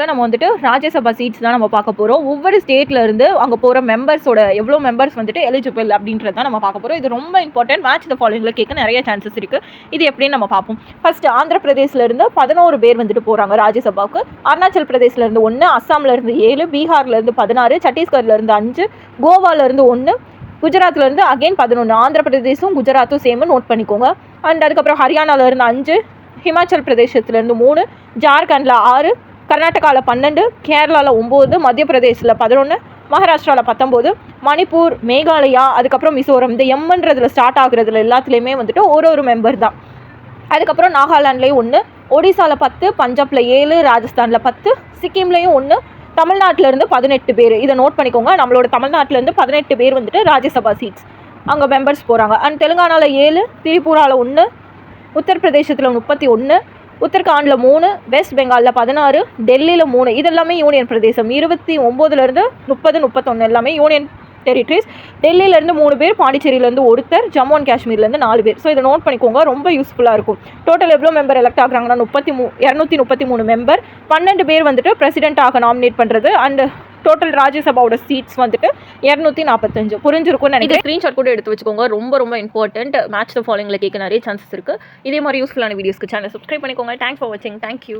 நம்ம வந்துட்டு ராஜ்யசபா சீட்ஸ் தான் நம்ம பார்க்க போகிறோம். ஒவ்வொரு ஸ்டேட்ல இருந்து அங்கே போகிற மெம்பர்ஸோட எவ்வளோ மெம்பர்ஸ் வந்துட்டு எலிஜிபிள் அப்படின்றது தான் நம்ம பார்க்க போகிறோம். இது ரொம்ப இம்பார்ட்டன்ட். மேட்ச் த ஃபாலோயிங்கில் கேட்க நிறைய சான்சஸ் இருக்குது. இது எப்படின்னு நம்ம பார்ப்போம். ஃபர்ஸ்ட் ஆந்திர பிரதேசிலேருந்து 11 பேர் வந்துட்டு போகிறாங்க ராஜ்யசபாவுக்கு. அருணாச்சல் பிரதேசிலேருந்து 1, அஸ்ஸாம்லேருந்து 7, பீகார்லேருந்து 16, சத்தீஸ்கர்லேருந்து 5, கோவாலேருந்து 1, குஜராத்லேருந்து அகைன் 11. ஆந்திர பிரதேசும் குஜராத்தும் சேம் நோட் பண்ணிக்கோங்க. அண்ட் அதுக்கப்புறம் ஹரியானாலேருந்து 5, ஹிமாச்சல் பிரதேசத்துலேருந்து 3, ஜார்க்கண்டில் 6, கர்நாடகாவில் 12, கேரளாவில் 9, மத்திய பிரதேசில் 11, மகாராஷ்டிராவில் 19, மணிப்பூர், மேகாலயா, அதுக்கப்புறம் மிசோரம். இந்த எம்ன்றதுல ஸ்டார்ட் ஆகுறதுல எல்லாத்துலேயுமே வந்துட்டு ஒரு மெம்பர் தான். அதுக்கப்புறம் நாகாலாண்ட்லேயும் 1, ஒடிசாவில் 10, பஞ்சாபில் 7, ராஜஸ்தானில் 10, சிக்கிம்லேயும் 1, தமிழ்நாட்டிலேருந்து 18 பேர். இதை நோட் பண்ணிக்கோங்க. நம்மளோட தமிழ்நாட்டிலேருந்து 18 பேர் வந்துட்டு ராஜ்யசபா சீட்ஸ் அங்கே மெம்பர்ஸ் போகிறாங்க. அண்ட் தெலுங்கானாவில் 7, திரிபுராவில் 1, உத்தரப்பிரதேசத்தில் 31, உத்தரகாண்டில் 3, வெஸ்ட் பெங்காலில் 16, டெல்லியில் 3. இதெல்லாமே யூனியன் பிரதேசம். 29லேருந்து 30, 31 எல்லாமே யூனியன் டெரிட்டரிஸ். டெல்லியிலேருந்து 3 பேர், பாண்டிச்சேரியிலேருந்து ஒருத்தர், ஜம்மு அண்ட் காஷ்மீர்லேருந்து 4 பேர். ஸோ இதை நோட் பண்ணிக்கோங்க, ரொம்ப யூஸ்ஃபுல்லாக இருக்கும். டோட்டல் எவ்வளோ மெம்பர் எலெக்ட் ஆகுறாங்கன்னா 233 மெம்பர். 12 பேர் வந்துட்டு பிரசிடென்ட்டாக நாமினேட் பண்ணுறது. அண்ட் டோட்டல் ராஜ்யசபாவோட சீட்ஸ் வந்துட்டு 245. புரிஞ்சிருக்கும்னு நினைக்கிறேன். ஸ்க்ரீன்ஷாட் கூட எடுத்து வச்சுக்கோங்க. ரொம்ப இம்பார்ட்டன்ட். மேட்ச் த ஃபாலோயிங்கில் கேட்க நிறைய சான்சஸ் இருக்குது. இதே மாதிரி யூஸ்ஃபுல்லான வீடியோஸ்க்கு சேனல் சப்ஸ்கிரைப் பண்ணிக்கோங்க. தேங்க்ஸ் ஃபார் வாட்சிங். தேங்க்யூ.